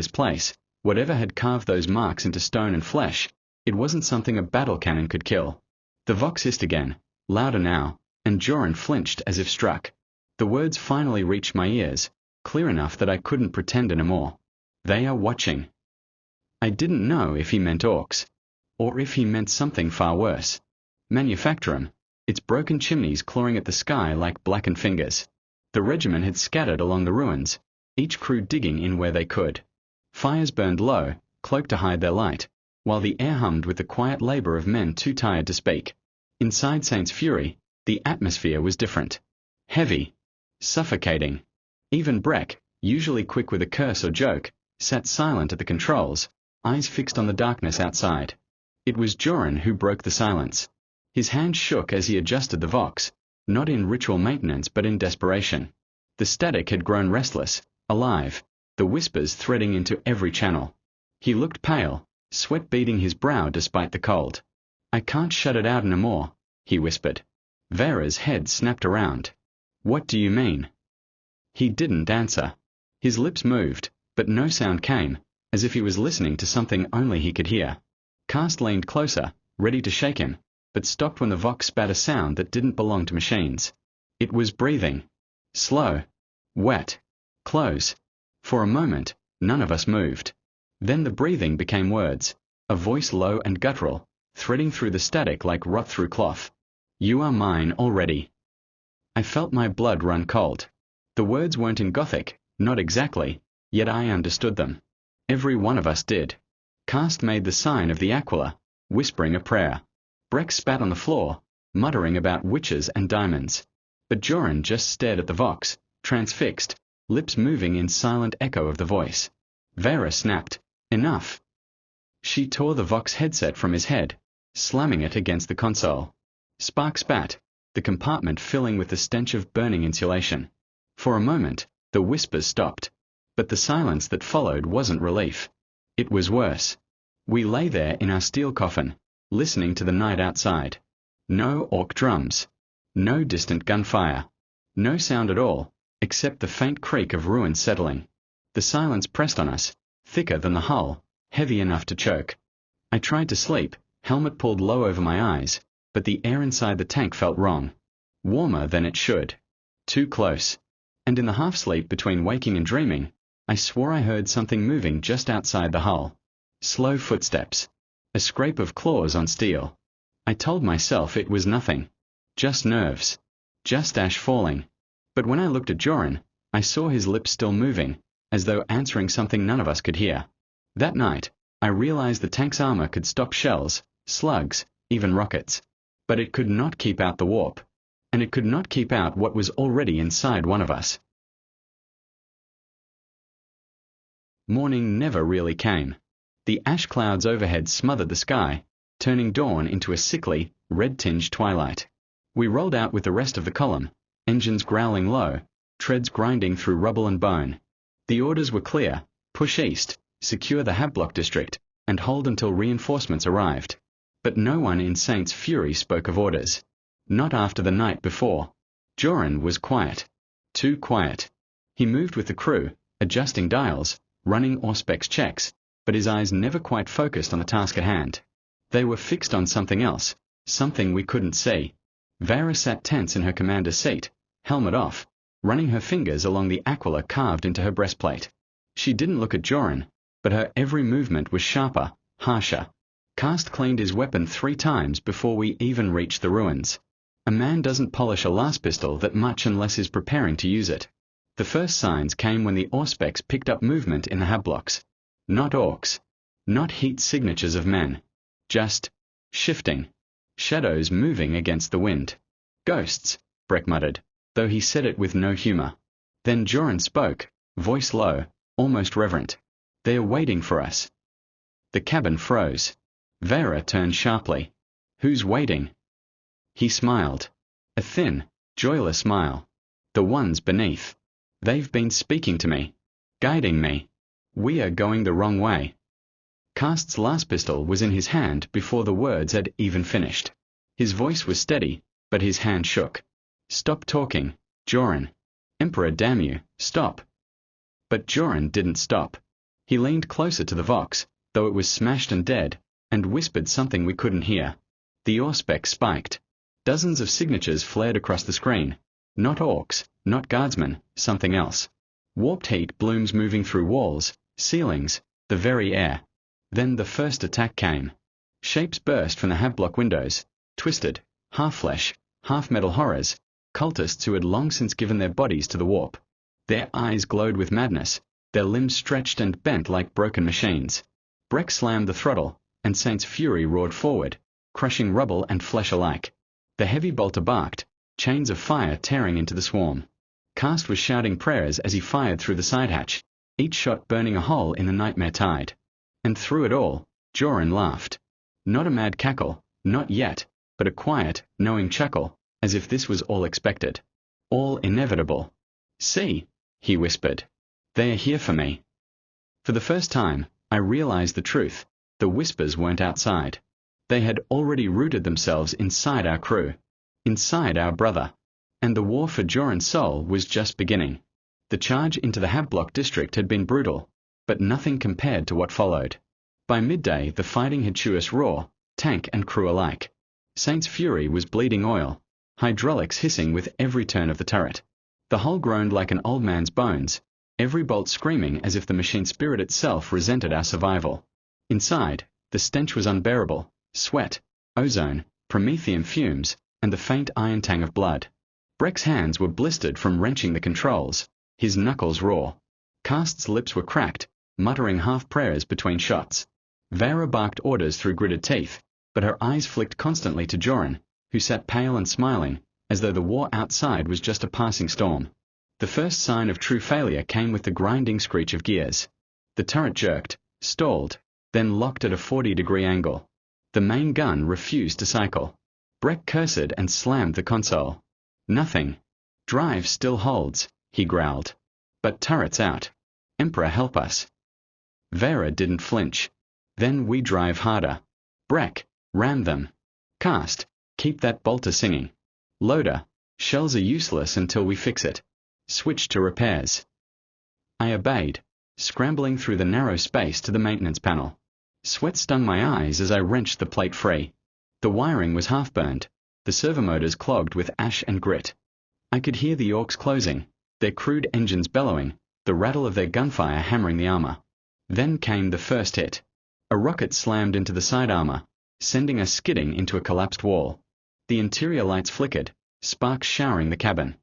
this place, whatever had carved those marks into stone and flesh, it wasn't something a battle cannon could kill. The vox hissed again, louder now, and Joran flinched as if struck. The words finally reached my ears, clear enough that I couldn't pretend anymore. They are watching. I didn't know if he meant orcs, or if he meant something far worse. Manufacturum, its broken chimneys clawing at the sky like blackened fingers. The regiment had scattered along the ruins, each crew digging in where they could. Fires burned low, cloaked to hide their light, while the air hummed with the quiet labor of men too tired to speak. Inside Saint's Fury, the atmosphere was different. Heavy. Suffocating. Even Breck, usually quick with a curse or joke, sat silent at the controls, eyes fixed on the darkness outside. It was Joran who broke the silence. His hand shook as he adjusted the vox, not in ritual maintenance but in desperation. The static had grown restless, alive, the whispers threading into every channel. He looked pale, sweat beading his brow despite the cold. "I can't shut it out anymore," he whispered. Vera's head snapped around. "What do you mean?" He didn't answer. His lips moved, but no sound came, as if he was listening to something only he could hear. Karst leaned closer, ready to shake him, but stopped when the vox spat a sound that didn't belong to machines. It was breathing. Slow. Wet. Close. For a moment, none of us moved. Then the breathing became words, a voice low and guttural, threading through the static like rot through cloth. "You are mine already." I felt my blood run cold. The words weren't in Gothic, not exactly, yet I understood them. Every one of us did. Karst made the sign of the Aquila, whispering a prayer. Breck spat on the floor, muttering about witches and diamonds. But Joran just stared at the vox, transfixed, lips moving in silent echo of the voice. Vera snapped, "Enough." She tore the vox headset from his head, slamming it against the console. Spark spat, the compartment filling with the stench of burning insulation. For a moment, the whispers stopped. But the silence that followed wasn't relief. It was worse. We lay there in our steel coffin, listening to the night outside. No orc drums. No distant gunfire. No sound at all, except the faint creak of ruins settling. The silence pressed on us, thicker than the hull, heavy enough to choke. I tried to sleep, helmet pulled low over my eyes, but the air inside the tank felt wrong. Warmer than it should. Too close. And in the half-sleep between waking and dreaming, I swore I heard something moving just outside the hull. Slow footsteps. A scrape of claws on steel. I told myself it was nothing. Just nerves. Just ash falling. But when I looked at Joran, I saw his lips still moving, as though answering something none of us could hear. That night, I realized the tank's armor could stop shells, slugs, even rockets. But it could not keep out the warp. And it could not keep out what was already inside one of us. Morning never really came. The ash clouds overhead smothered the sky, turning dawn into a sickly, red-tinged twilight. We rolled out with the rest of the column, engines growling low, treads grinding through rubble and bone. The orders were clear: push east, secure the Havelock district, and hold until reinforcements arrived. But no one in Saint's Fury spoke of orders. Not after the night before. Joran was quiet. Too quiet. He moved with the crew, adjusting dials, running Auspex checks, but his eyes never quite focused on the task at hand. They were fixed on something else, something we couldn't see. Vera sat tense in her commander's seat, helmet off, running her fingers along the aquila carved into her breastplate. She didn't look at Joran, but her every movement was sharper, harsher. Karst cleaned his weapon 3 times before we even reached the ruins. A man doesn't polish a las pistol that much unless he's preparing to use it. The first signs came when the Auspex picked up movement in the Hablocks. Not orcs. Not heat signatures of men. Just shifting. Shadows moving against the wind. "Ghosts," Breck muttered, though he said it with no humor. Then Joran spoke, voice low, almost reverent. "They're waiting for us." The cabin froze. Vera turned sharply. "Who's waiting?" He smiled. A thin, joyless smile. "The ones beneath. They've been speaking to me. Guiding me. We are going the wrong way." Karst's las pistol was in his hand before the words had even finished. His voice was steady, but his hand shook. "Stop talking, Joran. Emperor damn you, stop." But Joran didn't stop. He leaned closer to the Vox, though it was smashed and dead, and whispered something we couldn't hear. The Auspex spiked. Dozens of signatures flared across the screen. Not orcs, not guardsmen, something else. Warped heat blooms moving through walls, ceilings, the very air. Then the first attack came. Shapes burst from the Havblock windows, twisted, half-flesh, half-metal horrors, cultists who had long since given their bodies to the warp. Their eyes glowed with madness, their limbs stretched and bent like broken machines. Breck slammed the throttle, and Saint's fury roared forward, crushing rubble and flesh alike. The heavy bolter barked, chains of fire tearing into the swarm. Cast was shouting prayers as he fired through the side hatch, each shot burning a hole in the nightmare tide. And through it all, Joran laughed. Not a mad cackle, not yet, but a quiet, knowing chuckle, as if this was all expected. All inevitable. See, he whispered. They are here for me. For the first time, I realized the truth. The whispers weren't outside. They had already rooted themselves inside our crew, inside our brother. And the war for Joran's soul was just beginning. The charge into the Havblock district had been brutal, but nothing compared to what followed. By midday the fighting had chewed us raw, tank and crew alike. Saint's fury was bleeding oil, hydraulics hissing with every turn of the turret. The hull groaned like an old man's bones, every bolt screaming as if the machine spirit itself resented our survival. Inside, the stench was unbearable, sweat, ozone, promethium fumes, and the faint iron tang of blood. Breck's hands were blistered from wrenching the controls, his knuckles raw. Cast's lips were cracked, muttering half-prayers between shots. Vera barked orders through gritted teeth, but her eyes flicked constantly to Joran, who sat pale and smiling, as though the war outside was just a passing storm. The first sign of true failure came with the grinding screech of gears. The turret jerked, stalled, then locked at a 40-degree angle. The main gun refused to cycle. Breck cursed and slammed the console. Nothing. Drive still holds, he growled. But turret's out. Emperor help us. Vera didn't flinch. Then we drive harder. Breck, ram them. Cast, keep that bolter singing. Loader, shells are useless until we fix it. Switch to repairs. I obeyed, scrambling through the narrow space to the maintenance panel. Sweat stung my eyes as I wrenched the plate free. The wiring was half-burned, the servomotors clogged with ash and grit. I could hear the orcs closing, their crude engines bellowing, the rattle of their gunfire hammering the armor. Then came the first hit. A rocket slammed into the side armor, sending us skidding into a collapsed wall. The interior lights flickered, sparks showering the cabin.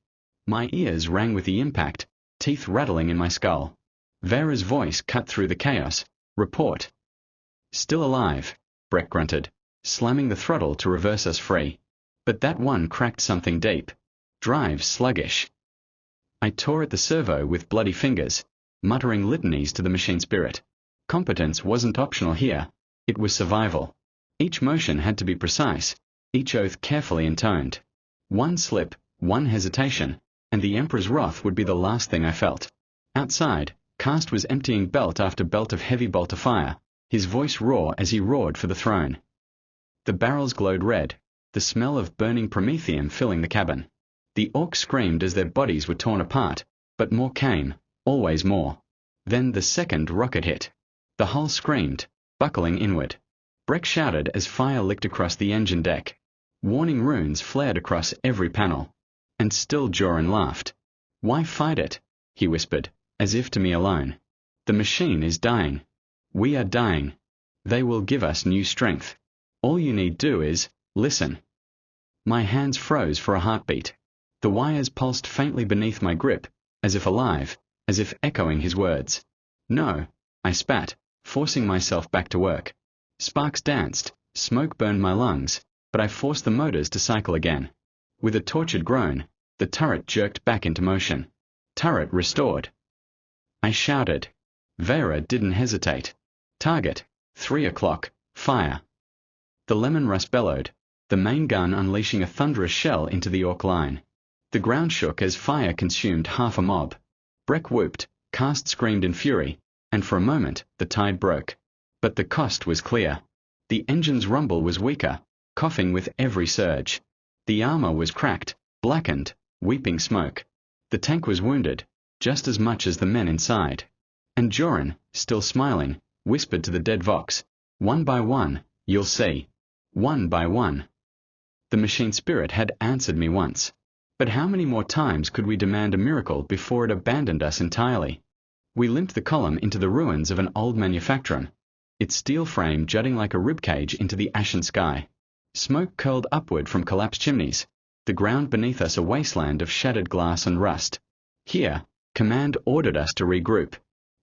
My ears rang with the impact, teeth rattling in my skull. Vera's voice cut through the chaos. Report. Still alive, Breck grunted, slamming the throttle to reverse us free. But that one cracked something deep. Drive sluggish. I tore at the servo with bloody fingers, muttering litanies to the machine spirit. Competence wasn't optional here, it was survival. Each motion had to be precise, each oath carefully intoned. One slip, one hesitation, and the Emperor's wrath would be the last thing I felt. Outside, Cast was emptying belt after belt of heavy bolter fire, his voice raw as he roared for the throne. The barrels glowed red, the smell of burning promethium filling the cabin. The orcs screamed as their bodies were torn apart, but more came, always more. Then the second rocket hit. The hull screamed, buckling inward. Breck shouted as fire licked across the engine deck. Warning runes flared across every panel. And still Joran laughed. Why fight it? He whispered, as if to me alone. The machine is dying. We are dying. They will give us new strength. All you need do is, listen. My hands froze for a heartbeat. The wires pulsed faintly beneath my grip, as if alive, as if echoing his words. No, I spat, forcing myself back to work. Sparks danced, smoke burned my lungs, but I forced the motors to cycle again. With a tortured groan, the turret jerked back into motion. Turret restored. I shouted. Vera didn't hesitate. Target, 3 o'clock, fire. The lemon rust bellowed, the main gun unleashing a thunderous shell into the orc line. The ground shook as fire consumed half a mob. Breck whooped, Cast screamed in fury, and for a moment the tide broke. But the cost was clear. The engine's rumble was weaker, coughing with every surge. The armor was cracked, blackened, weeping smoke. The tank was wounded, just as much as the men inside. And Joran, still smiling, whispered to the dead Vox, "One by one, you'll see. One by one." The machine spirit had answered me once. But how many more times could we demand a miracle before it abandoned us entirely? We limped the column into the ruins of an old manufactorum, its steel frame jutting like a ribcage into the ashen sky. Smoke curled upward from collapsed chimneys, the ground beneath us a wasteland of shattered glass and rust. Here, command ordered us to regroup.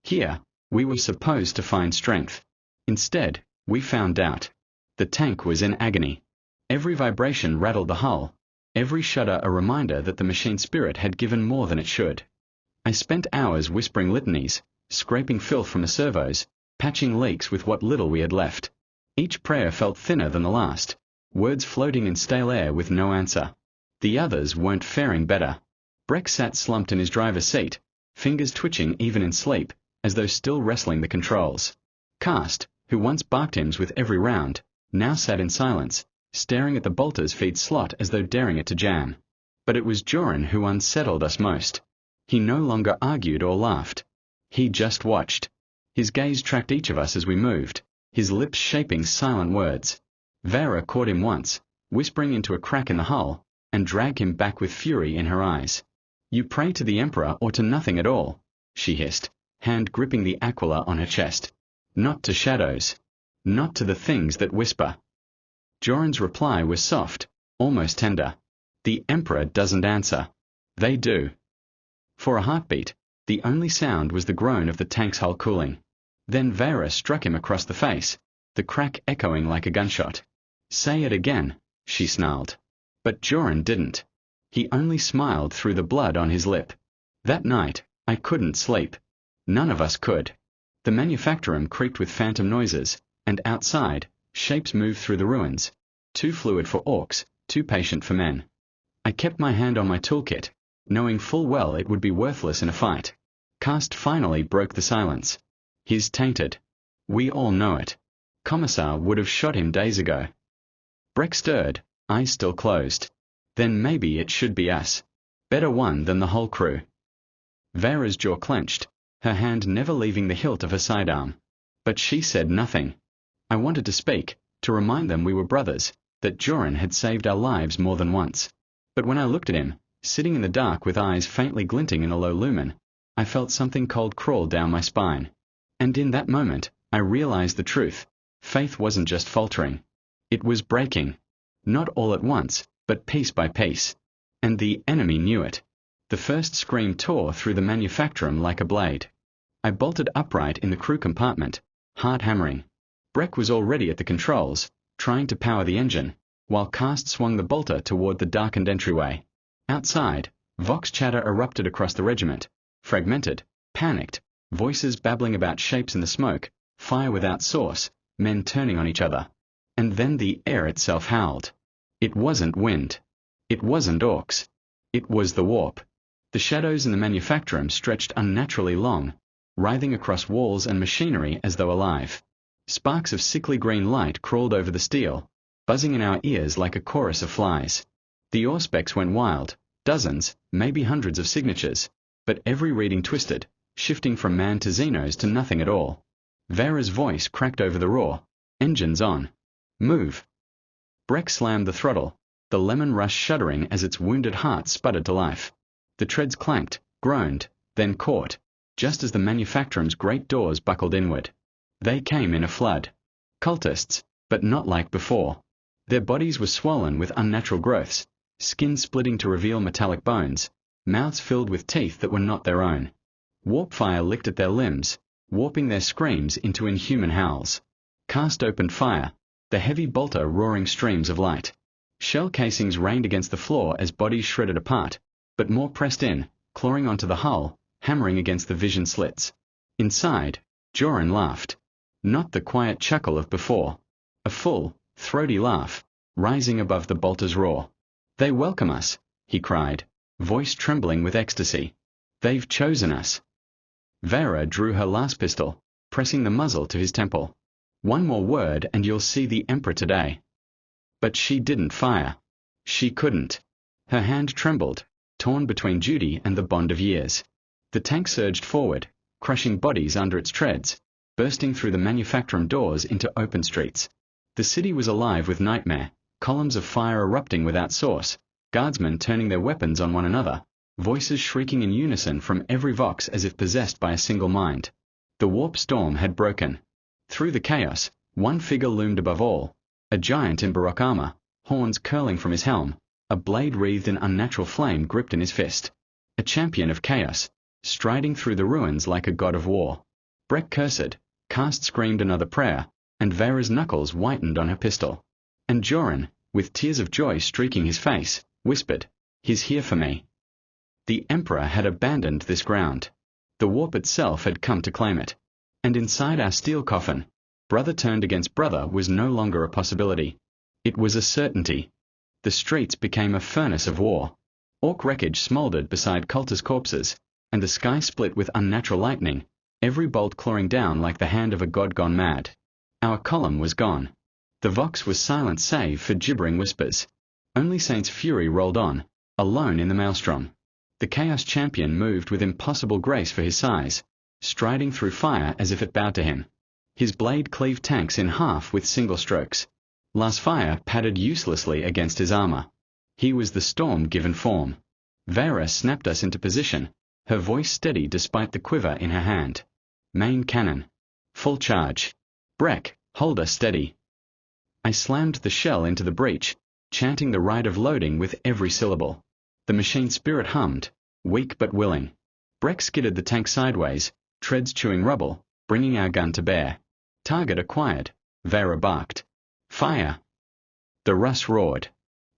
Here, we were supposed to find strength. Instead, we found doubt. The tank was in agony. Every vibration rattled the hull, every shudder a reminder that the machine spirit had given more than it should. I spent hours whispering litanies, scraping filth from the servos, patching leaks with what little we had left. Each prayer felt thinner than the last, words floating in stale air with no answer. The others weren't faring better. Breck sat slumped in his driver's seat, fingers twitching even in sleep, as though still wrestling the controls. Cast, who once barked hymns with every round, now sat in silence, staring at the bolter's feed slot as though daring it to jam. But it was Joran who unsettled us most. He no longer argued or laughed. He just watched. His gaze tracked each of us as we moved, his lips shaping silent words. Vera caught him once, whispering into a crack in the hull, and dragged him back with fury in her eyes. "You pray to the Emperor or to nothing at all," she hissed, hand gripping the aquila on her chest. "Not to shadows. Not to the things that whisper." Joran's reply was soft, almost tender. "The Emperor doesn't answer. They do." For a heartbeat, the only sound was the groan of the tank's hull cooling. Then Vera struck him across the face, the crack echoing like a gunshot. "Say it again," she snarled. But Joran didn't. He only smiled through the blood on his lip. That night, I couldn't sleep. None of us could. The manufactorum creaked with phantom noises, and outside, shapes moved through the ruins, too fluid for orcs, too patient for men. I kept my hand on my toolkit, knowing full well it would be worthless in a fight. Cast finally broke the silence. "He's tainted. We all know it. Commissar would have shot him days ago." Breck stirred, eyes still closed. "Then maybe it should be us. Better one than the whole crew." Vera's jaw clenched, her hand never leaving the hilt of her sidearm. But she said nothing. I wanted to speak, to remind them we were brothers, that Joran had saved our lives more than once. But when I looked at him, sitting in the dark with eyes faintly glinting in a low lumen, I felt something cold crawl down my spine. And in that moment, I realized the truth. Faith wasn't just faltering. It was breaking. Not all at once, but piece by piece. And the enemy knew it. The first scream tore through the manufactorum like a blade. I bolted upright in the crew compartment, heart hammering. Breck was already at the controls, trying to power the engine, while Cast swung the bolter toward the darkened entryway. Outside, Vox chatter erupted across the regiment, fragmented, panicked, voices babbling about shapes in the smoke, fire without source, men turning on each other. And then the air itself howled. It wasn't wind. It wasn't orcs. It was the warp. The shadows in the manufactorum stretched unnaturally long, writhing across walls and machinery as though alive. Sparks of sickly green light crawled over the steel, buzzing in our ears like a chorus of flies. The auspex went wild, dozens, maybe hundreds of signatures, but every reading twisted, shifting from man to Xenos to nothing at all. Vera's voice cracked over the roar. "Engines on. Move." Breck slammed the throttle, the lemon rush shuddering as its wounded heart sputtered to life. The treads clanked, groaned, then caught, just as the manufactorum's great doors buckled inward. They came in a flood. Cultists, but not like before. Their bodies were swollen with unnatural growths, skin splitting to reveal metallic bones, mouths filled with teeth that were not their own. Warp fire licked at their limbs, warping their screams into inhuman howls. Cast opened fire, the heavy bolter roaring streams of light. Shell casings rained against the floor as bodies shredded apart, but more pressed in, clawing onto the hull, hammering against the vision slits. Inside, Joran laughed. Not the quiet chuckle of before. A full, throaty laugh, rising above the bolter's roar. "They welcome us," he cried, voice trembling with ecstasy. "They've chosen us." Vera drew her last pistol, pressing the muzzle to his temple. "One more word and you'll see the Emperor today." But she didn't fire. She couldn't. Her hand trembled, torn between duty and the bond of years. The tank surged forward, crushing bodies under its treads, bursting through the manufactorum doors into open streets. The city was alive with nightmare, columns of fire erupting without source, guardsmen turning their weapons on one another, voices shrieking in unison from every vox as if possessed by a single mind. The warp storm had broken. Through the chaos, one figure loomed above all, a giant in baroque armor, horns curling from his helm, a blade wreathed in unnatural flame gripped in his fist. A champion of chaos, striding through the ruins like a god of war. Breck cursed, Cast screamed another prayer, and Vera's knuckles whitened on her pistol. And Joran, with tears of joy streaking his face, whispered, "He's here for me." The Emperor had abandoned this ground. The warp itself had come to claim it. And inside our steel coffin, brother turned against brother was no longer a possibility. It was a certainty. The streets became a furnace of war. Orc wreckage smoldered beside cultist corpses, and the sky split with unnatural lightning, every bolt clawing down like the hand of a god gone mad. Our column was gone. The vox was silent save for gibbering whispers. Only Saint's fury rolled on, alone in the maelstrom. The Chaos Champion moved with impossible grace for his size, striding through fire as if it bowed to him. His blade cleaved tanks in half with single strokes. Last fire padded uselessly against his armor. He was the storm given form. Vera snapped us into position, her voice steady despite the quiver in her hand. Main cannon. Full charge. Breck, hold us steady. I slammed the shell into the breach, chanting the rite of loading with every syllable. The machine spirit hummed, weak but willing. Breck skidded the tank sideways, treads chewing rubble, bringing our gun to bear. Target acquired, Vera barked. Fire! The Russ roared.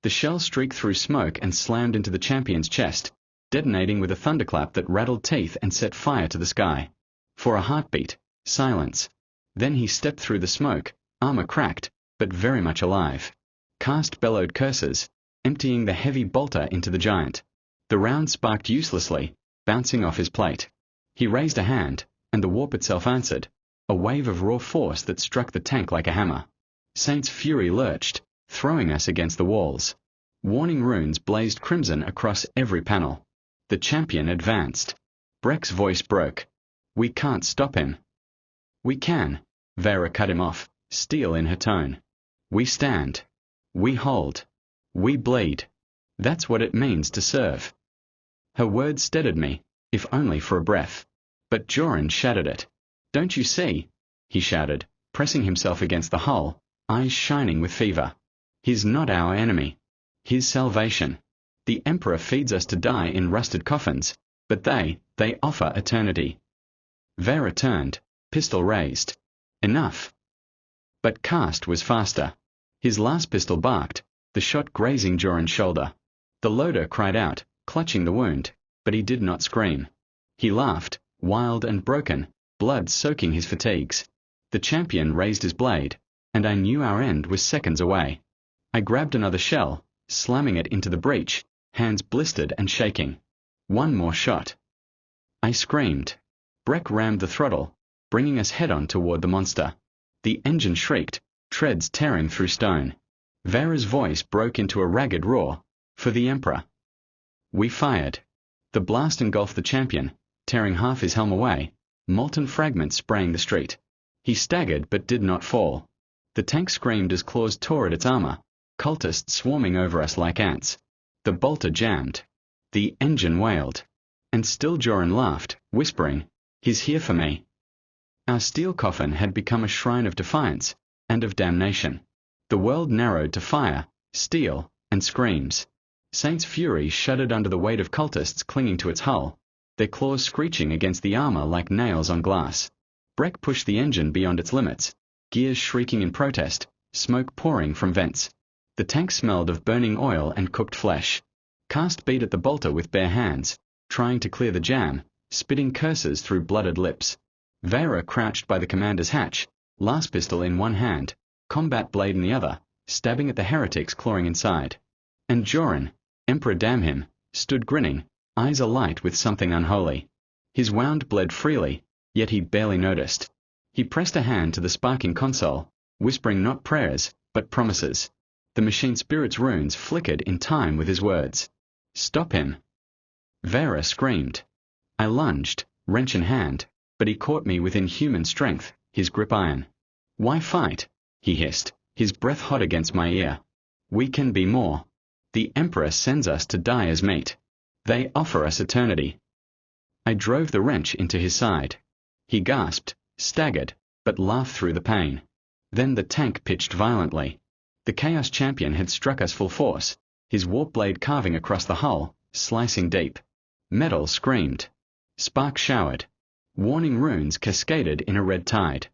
The shell streaked through smoke and slammed into the champion's chest, detonating with a thunderclap that rattled teeth and set fire to the sky. For a heartbeat, silence. Then he stepped through the smoke, armor cracked, but very much alive. Cast bellowed curses, emptying the heavy bolter into the giant. The round sparked uselessly, bouncing off his plate. He raised a hand, and the warp itself answered, a wave of raw force that struck the tank like a hammer. Saint's fury lurched, throwing us against the walls. Warning runes blazed crimson across every panel. The champion advanced. Breck's voice broke. "We can't stop him." "We can," Vera cut him off, steel in her tone. "We stand. We hold. We bleed. That's what it means to serve." Her words steadied me, if only for a breath. But Joran shattered it. "Don't you see?" he shouted, pressing himself against the hull, eyes shining with fever. "He's not our enemy. His salvation. The Emperor feeds us to die in rusted coffins, but they offer eternity." Vera turned, pistol raised. Enough. But Cast was faster. His last pistol barked, the shot grazing Joran's shoulder. The loader cried out, clutching the wound, but he did not scream. He laughed, wild and broken, blood soaking his fatigues. The champion raised his blade, and I knew our end was seconds away. I grabbed another shell, slamming it into the breach, hands blistered and shaking. One more shot. I screamed. Breck rammed the throttle, bringing us head-on toward the monster. The engine shrieked, treads tearing through stone. Vera's voice broke into a ragged roar, for the Emperor. We fired. The blast engulfed the champion, tearing half his helm away, molten fragments spraying the street. He staggered but did not fall. The tank screamed as claws tore at its armor, cultists swarming over us like ants. The bolter jammed. The engine wailed. And still Joran laughed, whispering, "He's here for me." Our steel coffin had become a shrine of defiance, and of damnation. The world narrowed to fire, steel, and screams. Saint's fury shuddered under the weight of cultists clinging to its hull, their claws screeching against the armor like nails on glass. Breck pushed the engine beyond its limits, gears shrieking in protest, smoke pouring from vents. The tank smelled of burning oil and cooked flesh. Cast beat at the bolter with bare hands, trying to clear the jam, spitting curses through blooded lips. Vera crouched by the commander's hatch, last pistol in one hand, combat blade in the other, stabbing at the heretics clawing inside. And Joran, Emperor damn him, stood grinning, eyes alight with something unholy. His wound bled freely, yet he barely noticed. He pressed a hand to the sparking console, whispering not prayers, but promises. The machine spirit's runes flickered in time with his words. "Stop him." Vera screamed. I lunged, wrench in hand, but he caught me with inhuman strength, his grip iron. "Why fight?" he hissed, his breath hot against my ear. "We can be more. The Emperor sends us to die as meat. They offer us eternity." I drove the wrench into his side. He gasped, staggered, but laughed through the pain. Then the tank pitched violently. The Chaos Champion had struck us full force, his warp blade carving across the hull, slicing deep. Metal screamed. Sparks showered. Warning runes cascaded in a red tide.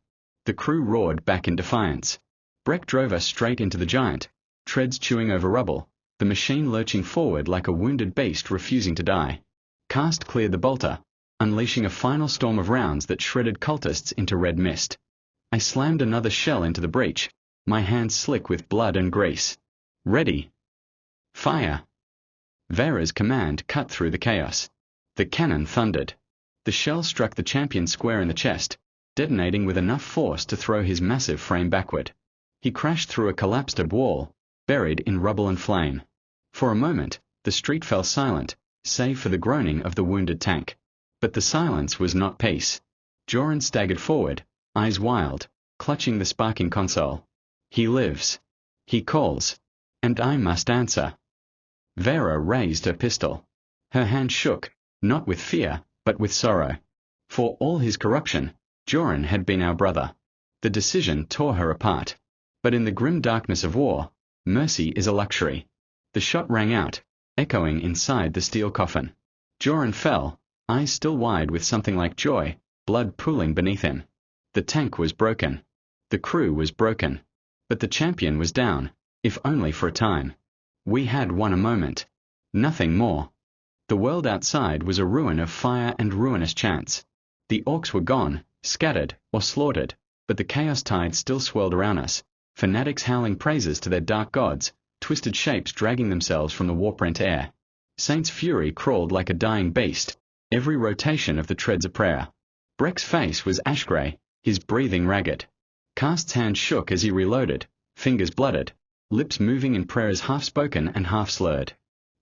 The crew roared back in defiance. Breck drove us straight into the giant, treads chewing over rubble, the machine lurching forward like a wounded beast refusing to die. Cast cleared the bolter, unleashing a final storm of rounds that shredded cultists into red mist. I slammed another shell into the breach, my hands slick with blood and grease. "Ready. Fire!" Vera's command cut through the chaos. The cannon thundered. The shell struck the champion square in the chest, detonating with enough force to throw his massive frame backward. He crashed through a collapsed wall, buried in rubble and flame. For a moment, the street fell silent, save for the groaning of the wounded tank. But the silence was not peace. Joran staggered forward, eyes wild, clutching the sparking console. "He lives. He calls. And I must answer." Vera raised her pistol. Her hand shook, not with fear, but with sorrow. For all his corruption, Joran had been our brother. The decision tore her apart. But in the grim darkness of war, mercy is a luxury. The shot rang out, echoing inside the steel coffin. Joran fell, eyes still wide with something like joy, blood pooling beneath him. The tank was broken. The crew was broken. But the champion was down, if only for a time. We had won a moment. Nothing more. The world outside was a ruin of fire and ruinous chance. The orcs were gone, scattered, or slaughtered, but the chaos tide still swirled around us, fanatics howling praises to their dark gods, twisted shapes dragging themselves from the warp-rent air. Saint's fury crawled like a dying beast, every rotation of the treads a prayer. Breck's face was ash-grey, his breathing ragged. Cast's hand shook as he reloaded, fingers blooded, lips moving in prayers half-spoken and half-slurred.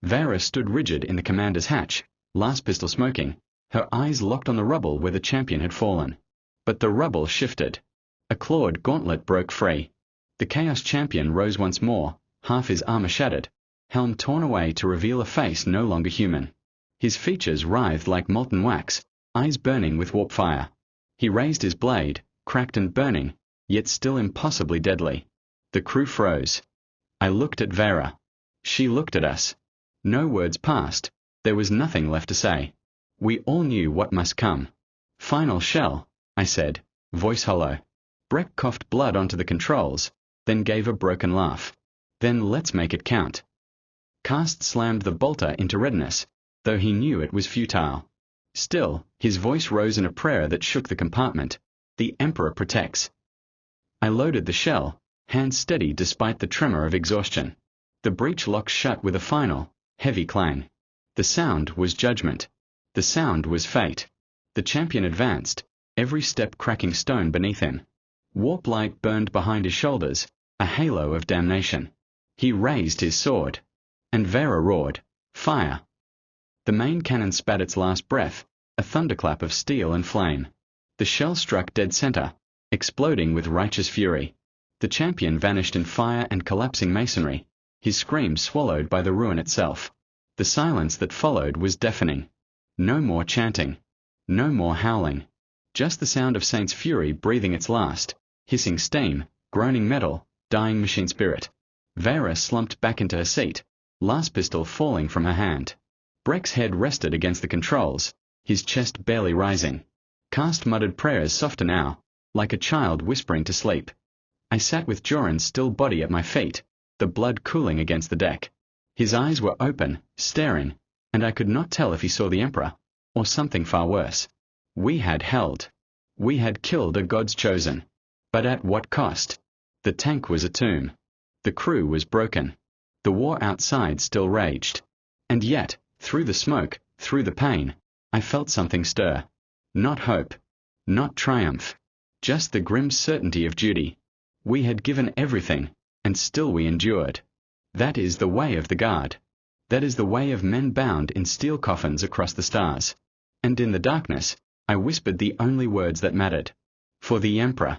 Vera stood rigid in the commander's hatch, last pistol smoking, her eyes locked on the rubble where the champion had fallen. But the rubble shifted. A clawed gauntlet broke free. The Chaos Champion rose once more, half his armor shattered, helm torn away to reveal a face no longer human. His features writhed like molten wax, eyes burning with warp fire. He raised his blade, cracked and burning, yet still impossibly deadly. The crew froze. I looked at Vera. She looked at us. No words passed. There was nothing left to say. We all knew what must come. "Final shell," I said, voice hollow. Breck coughed blood onto the controls, then gave a broken laugh. "Then let's make it count." Cast slammed the bolter into readiness, though he knew it was futile. Still, his voice rose in a prayer that shook the compartment. "The Emperor protects." I loaded the shell, hands steady despite the tremor of exhaustion. The breech locked shut with a final, heavy clang. The sound was judgment. The sound was fate. The champion advanced, every step cracking stone beneath him. Warp light burned behind his shoulders, a halo of damnation. He raised his sword. And Vera roared, "Fire!" The main cannon spat its last breath, a thunderclap of steel and flame. The shell struck dead center, exploding with righteous fury. The champion vanished in fire and collapsing masonry, his scream swallowed by the ruin itself. The silence that followed was deafening. No more chanting. No more howling. Just the sound of Saint's fury breathing its last, hissing steam, groaning metal, dying machine spirit. Vera slumped back into her seat, last pistol falling from her hand. Breck's head rested against the controls, his chest barely rising. Cast muttered prayers softer now, like a child whispering to sleep. I sat with Joran's still body at my feet, the blood cooling against the deck. His eyes were open, staring, and I could not tell if he saw the Emperor, or something far worse. We had held. We had killed a God's chosen. But at what cost? The tank was a tomb. The crew was broken. The war outside still raged. And yet, through the smoke, through the pain, I felt something stir. Not hope. Not triumph. Just the grim certainty of duty. We had given everything, and still we endured. That is the way of the Guard. That is the way of men bound in steel coffins across the stars. And in the darkness, I whispered the only words that mattered. For the Emperor.